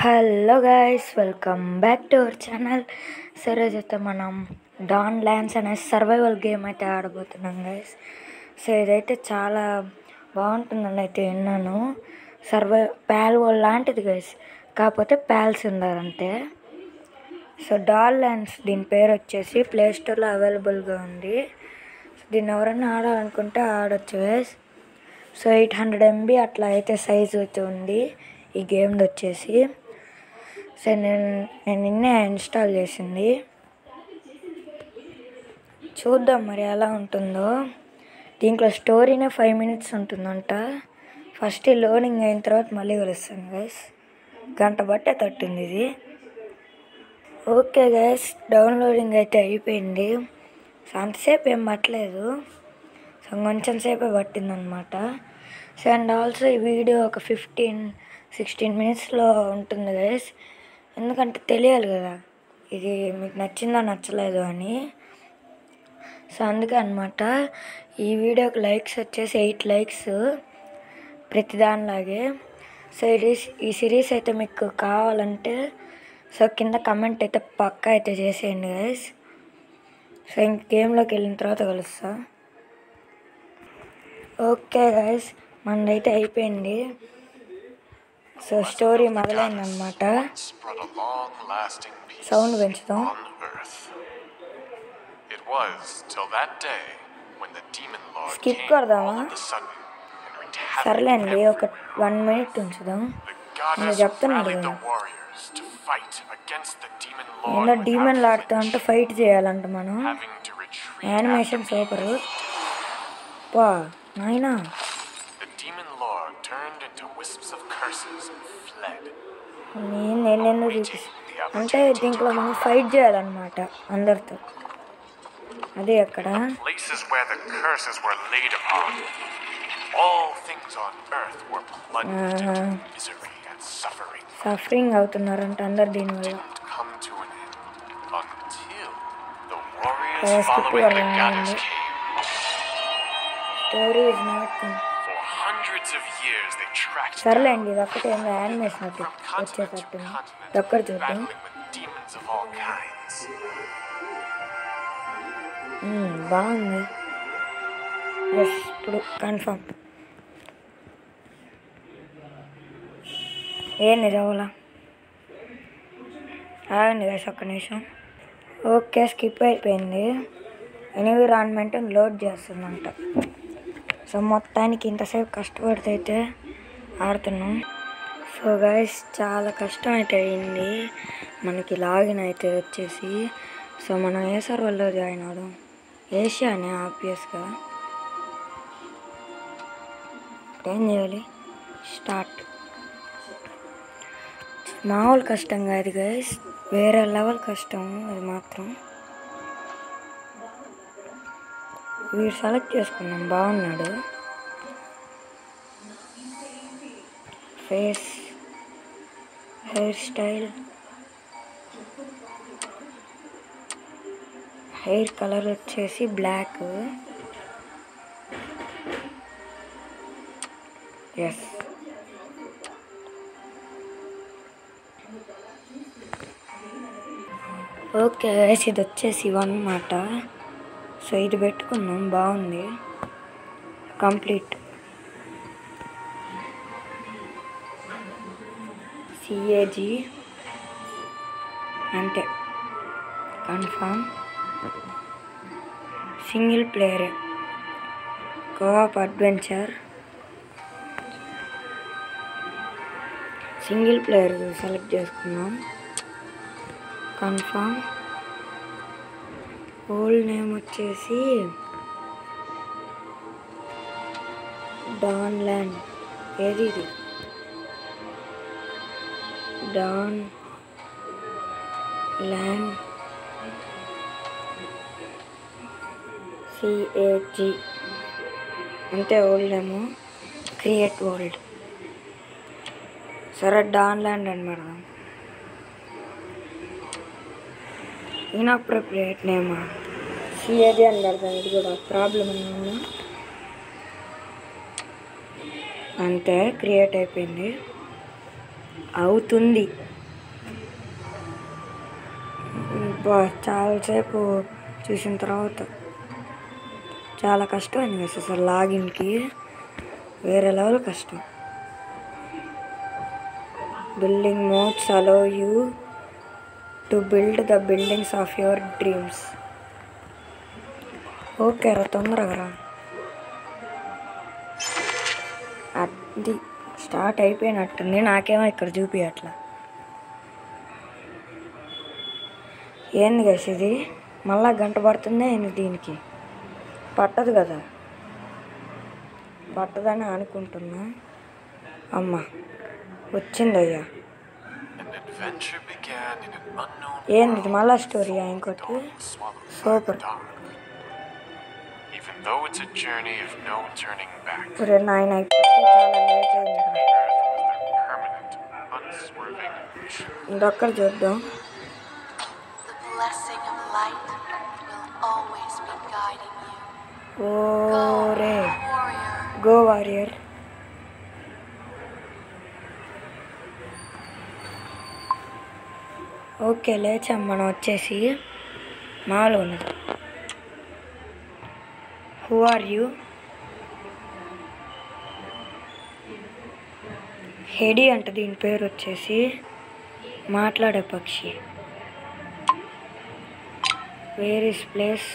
Hello guys, welcome back to our channel. ఈరోజు అయితే మనం డాన్ ల్యాండ్స్ అనే సర్వైవల్ గేమ్ అయితే ఆడబోతున్నాం గైస్. సో ఇదైతే చాలా బాగుంటుందని అయితే విన్నాను. ప్యాల్ వరల్డ్ లాంటిది గైస్, కాకపోతే ప్యాల్స్ ఉన్నారంటే. సో డాన్ ల్యాండ్స్ దీని పేరు వచ్చేసి ప్లే స్టోర్లో అవైలబుల్గా ఉంది. దీన్ని ఎవరైనా ఆడాలనుకుంటే ఆడొచ్చు గైస్. సో 800 MB అట్లా అయితే సైజు అయితే ఉంది ఈ గేమ్ది వచ్చేసి. సో నేను నిన్నే ఇన్స్టాల్ చేసింది. చూద్దాం మరి ఎలా ఉంటుందో. దీంట్లో స్టోరీనే 5 minutes ఉంటుందంట. ఫస్ట్ లోడింగ్ అయిన తర్వాత మళ్ళీ కలుస్తాను గైస్. గంట బట్టే తట్టింది ఇది. ఓకే గైస్, డౌన్లోడింగ్ అయితే అయిపోయింది. సో అంతసేపు ఏం పట్టలేదు, సో కొంచెం సేపే పట్టిందనమాట. సో అండ్ ఆల్సో ఈ వీడియో ఒక 15-16 minutesలో ఉంటుంది గైస్. ఎందుకంటే తెలియాలి కదా ఇది మీకు నచ్చిందా నచ్చలేదు అని. సో అందుకే అనమాట ఈ వీడియోకి లైక్స్ వచ్చేసి 8 likes ప్రతిదానిలాగే. సో ఈ సిరీస్ అయితే మీకు కావాలంటే సో కింద కమెంట్ అయితే పక్కా అయితే చేసేయండి గైస్. సో ఇంక గేమ్లోకి వెళ్ళిన తర్వాత కలుస్తా. ఓకే గైస్, మనదైతే అయిపోయింది. సో స్టోరీ మొదలైందనమాట. సౌండ్ పెంచుదాం. స్కిప్ కొడదామా? సర్లేండి, ఒక 1 minute ఉంచుదాం. నేను చెప్తున్నాడు కదా, ఏదో డీమన్లు ఆడుతూ అంటే ఫైట్ చేయాలంట మనం. Animation super. వా నాయనా, నేను చూపిస్తాను అంటే దీంట్లో మనం ఫైట్ చేయాలన్నమాట అందరితో. అదే అక్కడ సఫరింగ్ అవుతున్నారంట అందరు దీనివల్ల. స్కిప్ కదండి, స్టోరీ ఇస్ నాట్. సర్లేండి, ఇది ఒక్కటే ఏమో యానిమేషన్ వచ్చేటట్టు ఒక్కటి చూద్దాం. బాగుంది. ఎస్, ఇప్పుడు కన్ఫర్మ్. ఏంది రావాలా? ఆగండి గైస్ ఒక్క నిమిషం. ఓకే, స్కిప్ అయిపోయింది. ఎన్విరాన్మెంట్ లోడ్ చేస్తుందంట. సో మొత్తానికి ఇంతసేపు కష్టపడితే అయితే ఆడుతున్నాం. సో గైస్, చాలా కష్టం అయితే అయింది మనకి. లాగిన్ అయితే వచ్చేసి సో మనం ఏ సర్వర్లో జాయిన్ అవడం, ఏషియానే ఆబ్వియస్గా. ఏం చేయాలి? స్టార్ట్. మామూలు కష్టం కాదు గైస్, వేరే లెవెల్ కష్టం అది మాత్రం. వీడు సెలెక్ట్ చేసుకున్నాం, బాగున్నాడు. Face, hair style, hair colour వచ్చేసి బ్లాక్. ఎస్, ఓకే గైస్, ఇది వచ్చేసి 1 అన్నమాట. సో ఇది పెట్టుకున్నాం, బాగుంది. కంప్లీట్. CAG అంతే, కన్ఫర్మ్. సింగిల్ ప్లేయరే, co-op adventure. Single player select చేసుకున్నాం, కన్ఫర్మ్. ఓల్డ్ నేమ్ వచ్చేసి డాన్ ల్యాండ్. ఏది ఇది? డాన్ ల్యాండ్ CAG అంతే. Old name. Create world. సరే, డాన్ ల్యాండ్ అని పెడదాం. ఇన్అప్రోప్రియేట్ నేమా? CAG అని పెడతాం. ఇది కూడా ప్రాబ్లం ఏమన్నా? అంతే, క్రియేట్ అయిపోయింది. అవుతుంది. చాలాసేపు చూసిన తర్వాత చాలా కష్టమైంది కదా అసలు లాగిన్కి, వేరే లెవెల్ కష్టం. Building modes allow you to build the buildings of your dreams. Okay రా, తొందరగా రా. అది స్టార్ట్ అయిపోయినట్టుంది, నాకేమో ఇక్కడ చూపించట్లా. ఏంది గైస్ ఇది? మళ్ళా గంట పడుతుందే ఏంది? దీనికి పట్టదు కదా, పట్టదని అనుకుంటున్నా. అమ్మ వచ్చిందయ్యా. ఏంది ఇది? మళ్ళా స్టోరీయా ఇంకోటి? సూపర్. ఒరే నాయన, ఇప్పుడు చాలా లేట్ అయింది. ఇంకొక్కరు చూద్దాం. ఓరే గో వారియర్. ఓకే లేచాం మనం వచ్చేసి. మాలో ఉన్నది. Who are you? హెడీ అంట దీని పేరు వచ్చేసి. మాట్లాడే పక్షి. Where is place?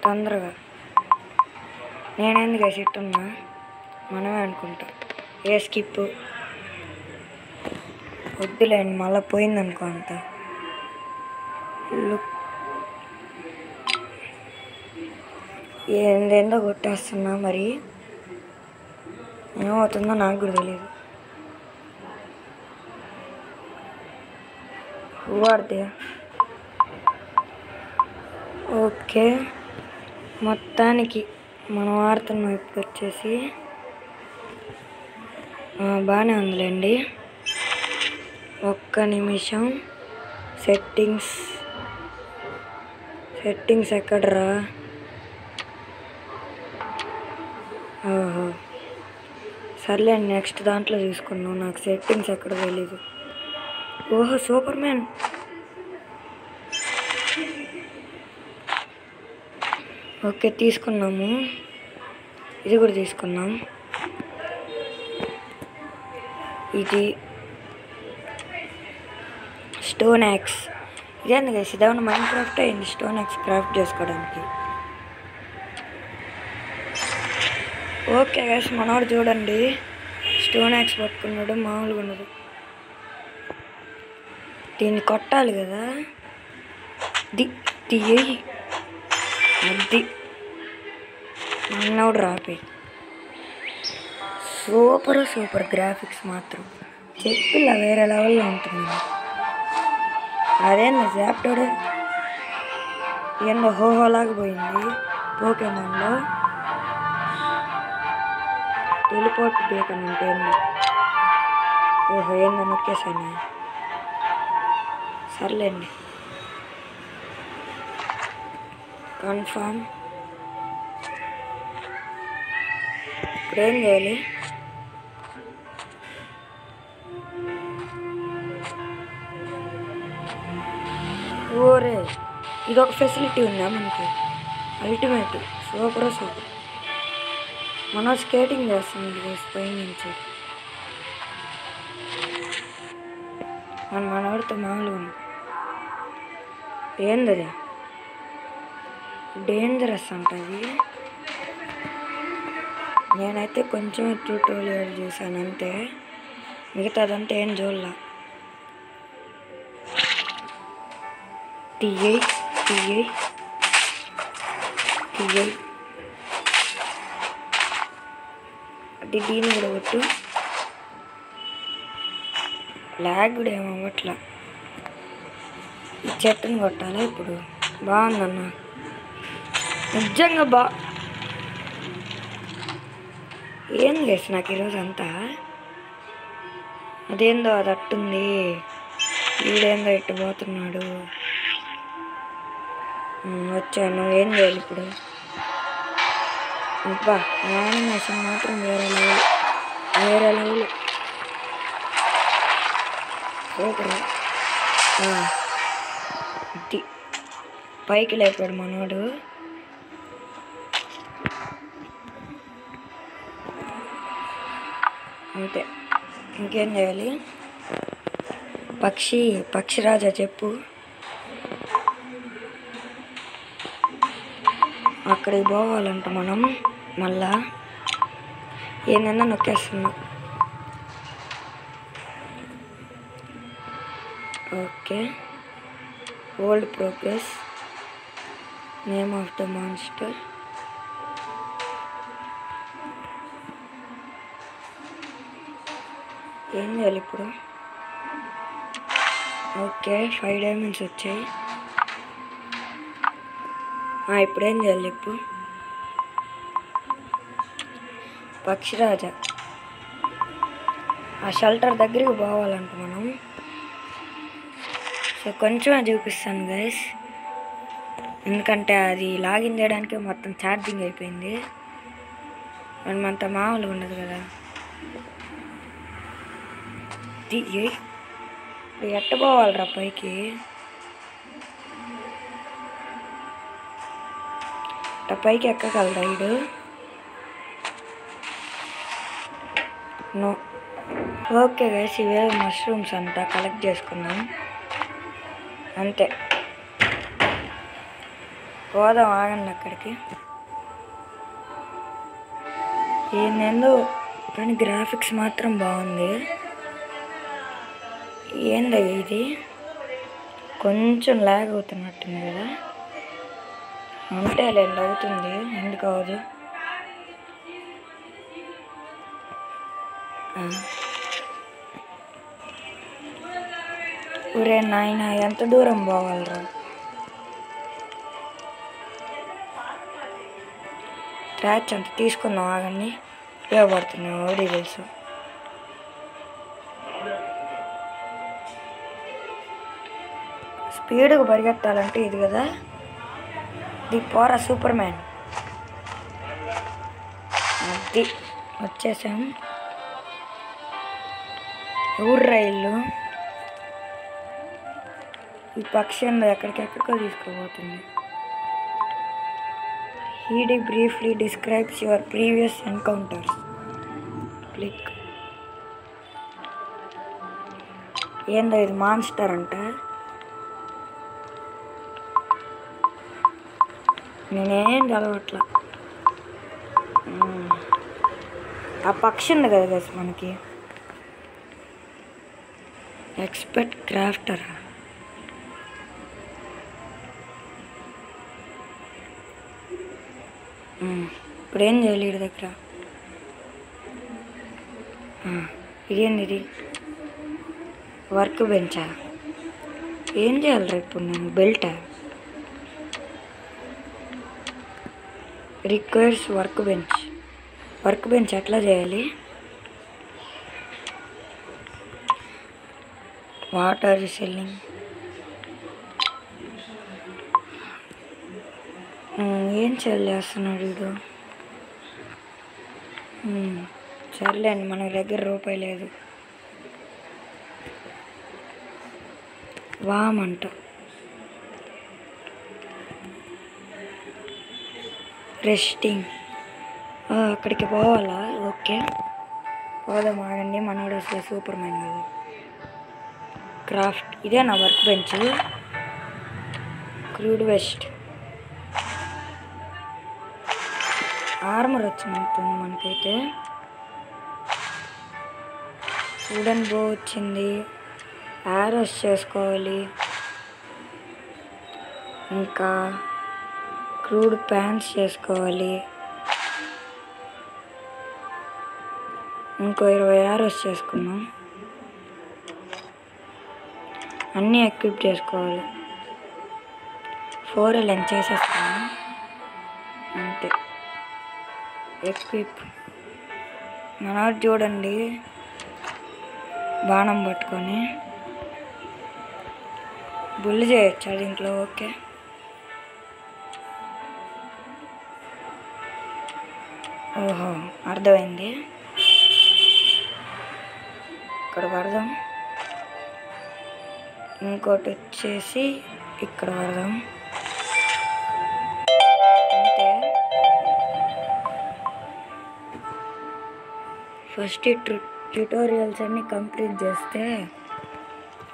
తొందరగా. నేనెందుకు చెట్టున్నా? మనమే అనుకుంటా. ఏ స్కిప్ వద్దులేండి, మళ్ళీ పోయిందనుకో అంత. లుక్ ఏందేందో కొట్టేస్తున్నా, మరి ఏమవుతుందో నాకు కూడా తెలియదు. వాడితే ఓకే, మొత్తానికి మనం ఆడుతున్నాం ఇప్పుడు వచ్చేసి. బాగానే ఉందిలేండి. ఒక్క నిమిషం. సెట్టింగ్స్ ఎక్కడరా? ఓహో సర్లేండి, నెక్స్ట్ దాంట్లో చూసుకున్నాం. నాకు సెట్టింగ్స్ ఎక్కడ తెలీదు. ఓహో సూపర్ మ్యాన్. ఓకే తీసుకున్నాము, ఇది కూడా తీసుకున్నాం. ఇది స్టోన్ యాక్స్. ఇదేంది గైస్? ఇదేమన్నా మైండ్ క్రాఫ్ట్ అయింది స్టోన్ యాక్స్ క్రాఫ్ట్ చేసుకోవడానికి. ఓకే గైస్, మనోడు చూడండి స్టోన్ యాక్స్ పట్టుకున్నాడు, మామూలుగా ఉండదు. దీన్ని కొట్టాలి కదా. తీయి అది మనోడు రాపే. సూపర్ గ్రాఫిక్స్ మాత్రం చెప్పిలా వేరే లెవెల్లో ఉంటుంది. అదేంది జాప్టోడే ఏందో హోహోలాగా పోయింది. పోకేమాన్లో టెలిపోర్ట్ బేకన్ అంటే ఏంది? ఓహో ఏందో నొక్కేసాను. సర్లేండి, కన్ఫామ్. ఇప్పుడు ఏం చేయాలి? ఓరే ఇదొక ఫెసిలిటీ ఉందా మనకి? Ultimate super. మనం స్కేటింగ్ చేస్తుంది పై నుంచి. మనవాడితో మామూలుగా ఉంది. ఏందది? డేంజరస్ అంటది. నేనైతే కొంచెం ట్యూటోరియల్ చూసాను అంతే, మిగతాదంతా ఏం చూడలా. తీయై అది దీన్ని కూడా కొట్టు. లాగ్ కూడా ఏమవ్వట్లా. ఈ చెట్టుని కొట్టాలా ఇప్పుడు? బాగుందన్న నిజంగా ఏం చేసి నాకు ఈరోజు అంతా. అదేందో అది అట్టుంది, వీడేందో ఇట్టు పోతున్నాడు. వచ్చాను, ఏం చేయాలి ఇప్పుడు? అబ్బా యానిమేషన్ మాత్రం వేరే లెవెల్. సూపర్. పైకి లేపాడు మనోడు. అంతే, ఇంకేం చేయాలి? పక్షిరాజా చెప్పు. అక్కడికి పోవాలంట మనం. మళ్ళా ఏందన్నా నొక్కేస్తున్నా. Okay, old progress, name of the monster. ఏం చేయాలి ఇప్పుడు? ఓకే, 5 డైమండ్స్ వచ్చాయి. ఇప్పుడు ఏం చేయాలి ఇప్పుడు? పక్షిరాజా ఆ షెల్టర్ దగ్గరికి పోవాలంట మనం. సో కొంచెమే చూపిస్తాను గైస్, ఎందుకంటే అది లాగిన్ చేయడానికి మొత్తం ఛార్జింగ్ అయిపోయింది. మనమంత మామూలుగా ఉండదు కదా. ఎట్ట పోవాలరా పైకి? పైకి ఎక్కగలరా ఇడు? నో. ఓకే గైస్, ఇవే మష్రూమ్స్ అంతా కలెక్ట్ చేసుకున్నాం. అంతే, పోదాం, ఆగండి అక్కడికి. ఏందో కానీ గ్రాఫిక్స్ మాత్రం బాగుంది. ఏంది ఇది? కొంచెం లాగ్ అవుతున్నట్టుంది కదా. అంటే లేండి, అవుతుంది, ఎందుకు అవ్వదు? ఒరే నాయన, ఎంత దూరం పోవాలరా? ట్రాచ్ అంత తీసుకుందాం, ఆగండి, ఉపయోగపడుతుంది ఓడి తెలుసు. స్పీడ్గా పరిగెత్తాలంటే ఇది కదా, ది పోరా సూపర్ మ్యాన్. అది వచ్చేసాం. ఊరు రైళ్ళు ఈ పక్షి ఎక్కడికెక్కడికో తీసుకుపోతుంది. He briefly describes your previous encounters. Click. ఏందో ఇది మాన్స్టర్ అంట. నేనేం చదవట్లా. ఆ పక్షి ఉంది కదా గైస్ మనకి. Expert crafter. ఇప్పుడు ఏం చేయాలి వీడి దగ్గర? ఇదేంది ఇది? వర్క్ బెంచా? ఏం చేయాలి ఇప్పుడు నేను? బెల్టా? Requires work bench. Work bench ఎట్లా చేయాలి? What are you selling? ఏం చేస్తున్నాడు వీడు? సర్లేండి, మన దగ్గర రూపాయి లేదు. వామంట. రెస్టింగ్. అక్కడికి పోవాలా? ఓకే, పోదాం, ఆగండి. మనోడు అసలు సూపర్ మ్యాన్ కదా. క్రాఫ్ట్. ఇదే నా workbench. Crude vest. Armour వచ్చినట్టుంది మనకైతే. వుడెన్ బో వచ్చింది. యారోస్ చేసుకోవాలి. ఇంకా క్రూడ్ ప్యాంట్స్ చేసుకోవాలి. ఇంకో 20 యారోస్ చేసుకున్నాం. అన్నీ ఎక్విప్ చేసుకోవాలి. 4 లెంత్ చేసేస్తాను అంతే. ఎక్విప్. మనోడు చూడండి, బాణం పట్టుకొని బుల్లి చేయొచ్చు దీంట్లో. ఓకే, ఓహో అర్థమైంది. ఇక్కడ పడదాం. ఇంకోటి వచ్చేసి ఇక్కడ పడదాం. ఫస్ట్ ట్యూటోరియల్స్ అన్నీ కంప్లీట్ చేస్తే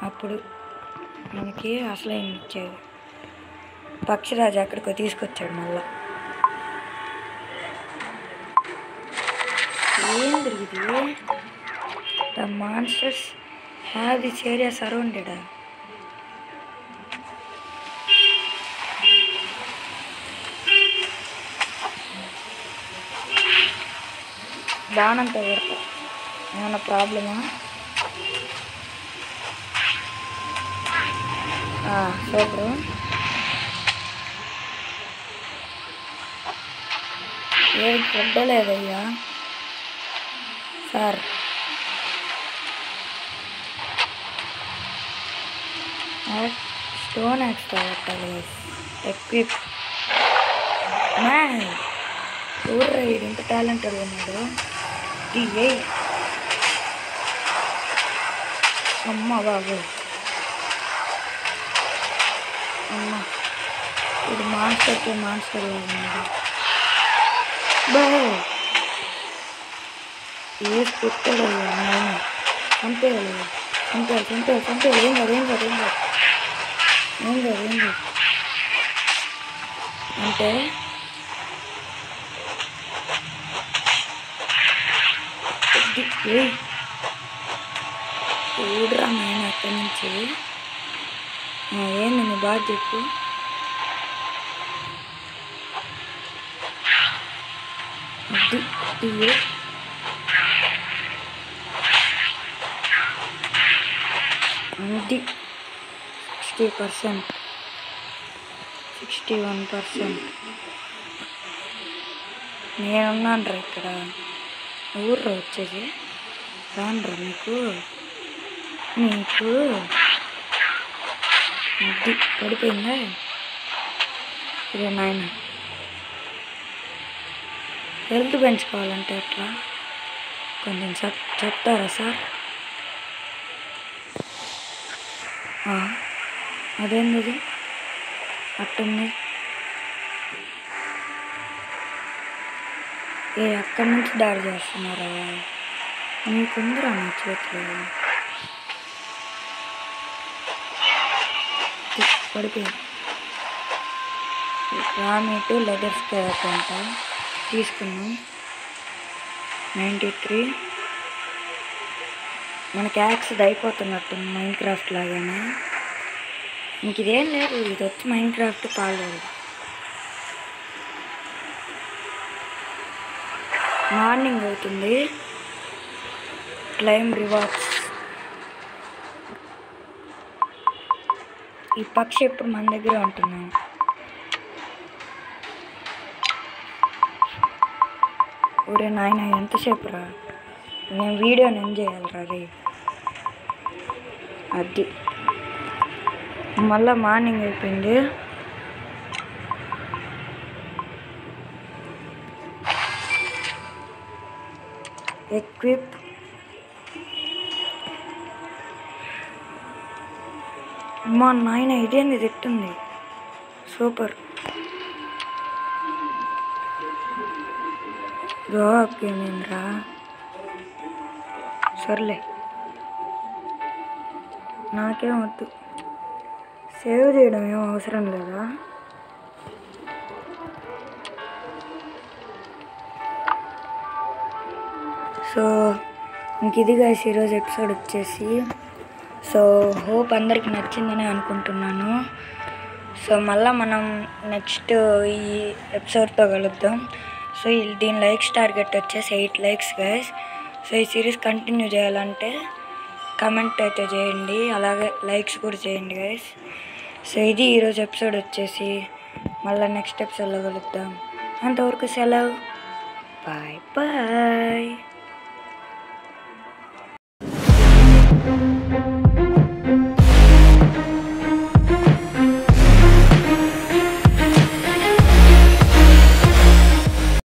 అప్పుడు మనకి అసలు ఏమి ఇచ్చేది. పక్షిరాజు ఎక్కడికో తీసుకొచ్చాడు మళ్ళా. ఏంది ఇది? The monsters have this area surrounded. బాణంతో పెడతా, ఏమన్నా ప్రాబ్లమా? సూపర్. ఏది కొట్టలేదయ్యా సార్. స్టోన్ యాక్స్తో పెట్టాలి. Equip man. ఊర్రా ఇది ఇంత టాలెంటెడ్ ఉన్నాడు. ఏ అమ్మ బాబు, అమ్మ ఇది మాన్స్టర్కి మాన్స్టర్ ఉన్నాడు. బాయ్ వేసి కుట్టాడు. చంపేయాలి చంపేయాలి చంపేయాలి చంపేయాలి. ఏం కాదు ఏం కాదు ఏం కాదు ఏం కాదు ఏం కాదు అంటే చూడరా నేను అక్కడి నుంచి. ఏంది నీ బాగా చెప్పు. అది 60%, 61%. నేనున్నాను రా ఇక్కడ. ఊర్లో వచ్చేది రానురా నీకు అది పడిపోయిందా? ఇదే నాయన. హెల్త్ పెంచుకోవాలంటే ఎట్లా కొంచెం చెప్తారా సార్? అదేంది అట్టుంది? అక్కడి నుంచి దాడి చేస్తున్నారా? మీకుందరా నా చేతిలో? పడిపోయింది. రామేటు లెదర్ స్క్రాప్ అంట తీసుకున్నాం. 93. మనకి యాక్స్ అయిపోతున్నట్టుంది మైన్ క్రాఫ్ట్ లాగానే. ఇంక ఇదేం లేదు, ఇది వచ్చి మైన్ క్రాఫ్ట్ పాలేదు. మార్నింగ్ అవుతుంది. Claim rewards. ఈ పక్షి ఎప్పుడు మన దగ్గర ఉంటున్నాం. ఊరే నాయన ఎంతసేపు రా, నేను వీడియోని ఎంజాయ్ చేయాలరా రే. అది మళ్ళా మార్నింగ్ అయిపోయింది. ఎక్విప్ మా నాయన ఇదేంది తిట్టుంది. సూపర్. గోకేమేంద్రా సర్లే నాకేం వద్దు. సేవ్ చేయడం ఏం అవసరం లేదా? సో ఇంక ఇది గైస్ ఈరోజు ఎపిసోడ్ వచ్చేసి. సో హోప్ అందరికి నచ్చిందని అనుకుంటున్నాను. సో మళ్ళీ మనం నెక్స్ట్ ఈ ఎపిసోడ్తో కలుద్దాం. సో దీని లైక్స్ టార్గెట్ వచ్చేసి 8 likes గైస్. సో ఈ సిరీస్ కంటిన్యూ చేయాలంటే కమెంట్ అయితే చేయండి, అలాగే లైక్స్ కూడా చేయండి గైస్. సో ఇది ఈరోజు ఎపిసోడ్ వచ్చేసి. మళ్ళీ నెక్స్ట్ ఎపిసోడ్లో కలుద్దాం. అంతవరకు సెలవు. Bye bye.